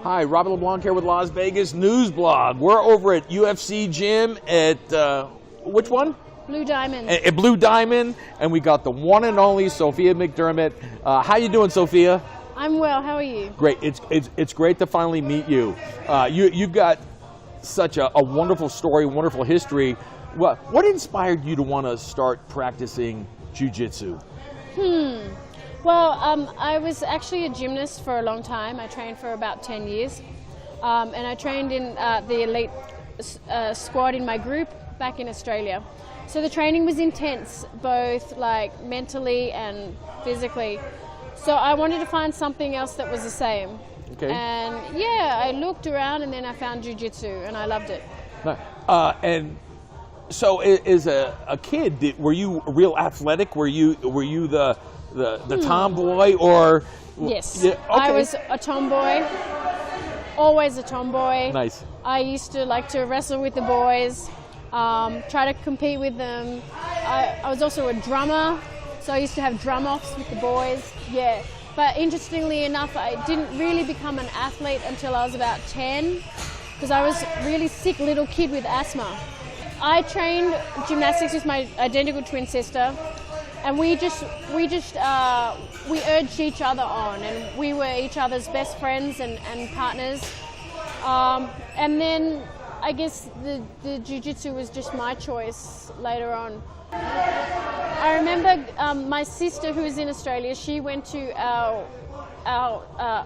Hi, Robby LeBlanc here with Las Vegas News Blog. We're over at UFC Gym at, which one? Blue Diamond. At Blue Diamond, and we got the one and only Sophia McDermott. How you doing, Sophia? I'm well, how are you? Great, it's great to finally meet you. You've got such a wonderful story, wonderful history. What inspired you to want to start practicing jiu-jitsu? Well, I was actually a gymnast for a long time. I trained for about 10 years. And I trained in the elite squad in my group back in Australia. So the training was intense, both like mentally and physically. So I wanted to find something else that was the same. Okay. And yeah, I looked around and then I found jiu-jitsu and I loved it. And so as a kid, were you real athletic? Were you the tomboy, or? Yes, Yeah, okay. I was a tomboy, always a tomboy. Nice. I used to like to wrestle with the boys, try to compete with them. I was also a drummer, so I used to have drum-offs with the boys, yeah. But interestingly enough, I didn't really become an athlete until I was about 10, because I was a really sick little kid with asthma. I trained gymnastics with my identical twin sister, and we urged each other on, and we were each other's best friends and partners. And then I guess the jiu-jitsu was just my choice later on. I remember my sister, who was in Australia, she went to our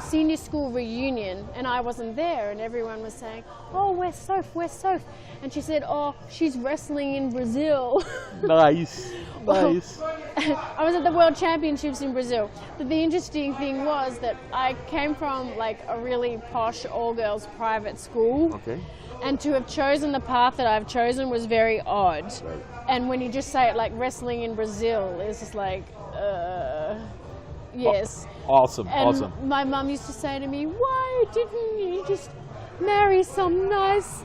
senior school reunion, and I wasn't there, and everyone was saying, "Oh, where's Soph? Where's Soph?" And she said, "Oh, she's wrestling in Brazil." Nice, nice. I was at the World Championships in Brazil. But the interesting thing was that I came from like a really posh all-girls private school. Okay. And to have chosen the path that I've chosen was very odd. Right. And when you just say it like wrestling in Brazil, it's just like, yes. Awesome, And awesome. my mum used to say to me, "Why didn't you just marry some nice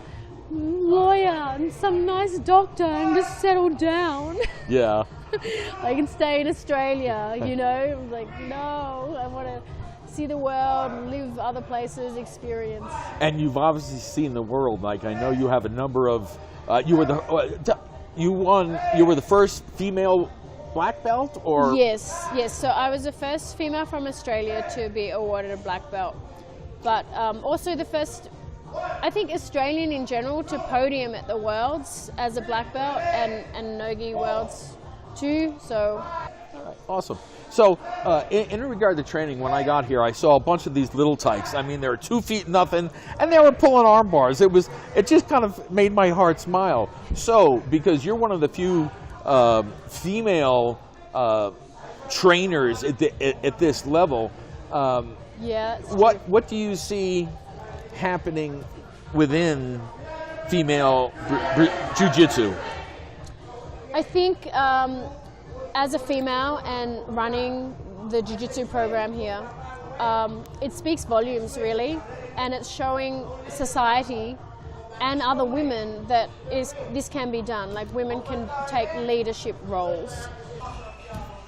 lawyer and some nice doctor and just settle down?" Yeah. I can stay in Australia, you know? Like, no, I want to see the world, live other places, experience. And you've obviously seen the world. Like, I know you have a number of. You were the first female black belt, or? Yes. So I was the first female from Australia to be awarded a black belt, but also the first, I think, Australian in general to podium at the Worlds as a black belt, and Nogi Worlds too. So. Awesome. So, in regard to training, when I got here, I saw a bunch of these little tykes. I mean, they were 2 feet nothing, and they were pulling arm bars. It just kind of made my heart smile. So, because you're one of the few female trainers at this level, Yeah. what do you see happening within female jiu-jitsu? I think as a female and running the jiu-jitsu program here, it speaks volumes really, and it's showing society and other women that this can be done. Like, women can take leadership roles.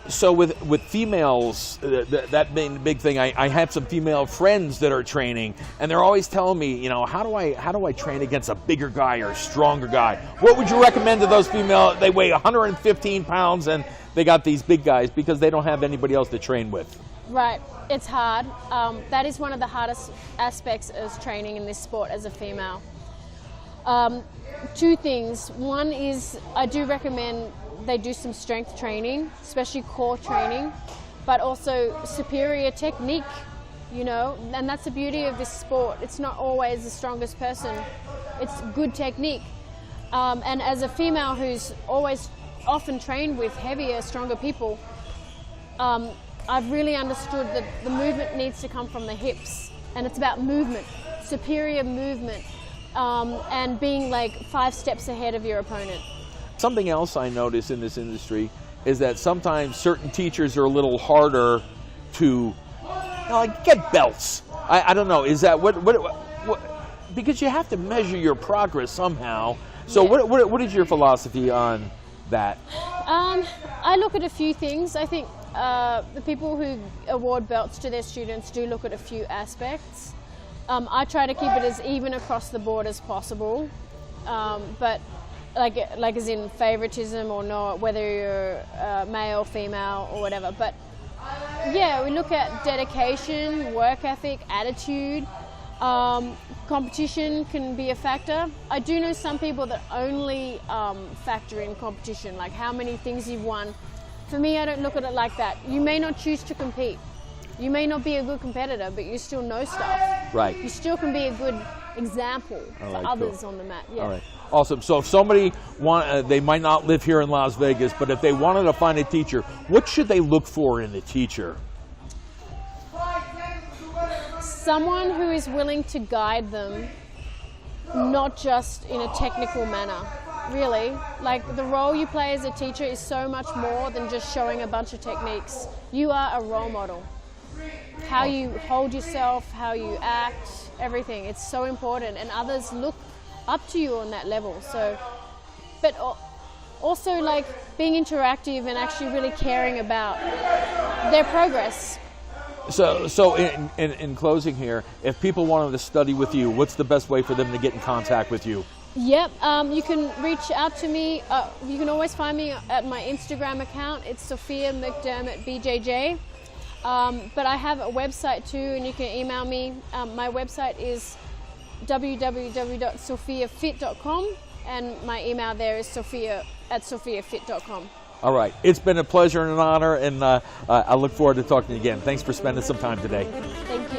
So with females, that being the big thing, I have some female friends that are training, and they're always telling me, you know, how do I train against a bigger guy or a stronger guy? What would you recommend to those female? They weigh 115 pounds and they got these big guys because they don't have anybody else to train with. Right, it's hard. That is one of the hardest aspects of training in this sport as a female. Two things. One is I do recommend they do some strength training, especially core training, but also superior technique, you know, and that's the beauty of this sport. It's not always the strongest person, it's good technique. And as a female who's often trained with heavier, stronger people, I've really understood that the movement needs to come from the hips, and it's about movement, superior movement, and being like 5 steps ahead of your opponent. Something else I notice in this industry is that sometimes certain teachers are a little harder to like get belts. I don't know. Is that what? Because you have to measure your progress somehow. So Yeah. what is your philosophy on that? I look at a few things. I think the people who award belts to their students do look at a few aspects. I try to keep it as even across the board as possible, but like as in favoritism or not, whether you're male, female, or whatever. But yeah, we look at dedication, work ethic, attitude. Competition can be a factor. I do know some people that only factor in competition, like how many things you've won. For me, I don't look at it like that. You may not choose to compete. You may not be a good competitor, but you still know stuff. Right. You still can be a good example for others on the mat. Yeah. All right. Awesome. So if somebody they might not live here in Las Vegas, but if they wanted to find a teacher, what should they look for in a teacher? Someone who is willing to guide them, not just in a technical manner. Really, like the role you play as a teacher is so much more than just showing a bunch of techniques. You are a role model. How you hold yourself, how you act, everything. It's so important, and others look up to you on that level. So, but also like being interactive and actually really caring about their progress. So in closing here, if people wanted to study with you, what's the best way for them to get in contact with you? Yep, you can reach out to me. You can always find me at my Instagram account. It's Sophia McDermott BJJ. But I have a website too, and you can email me. My website is www.sophiafit.com, and my email there is sophia@sophiafit.com. All right. It's been a pleasure and an honor, and I look forward to talking to you again. Thanks for spending some time today. Thank you.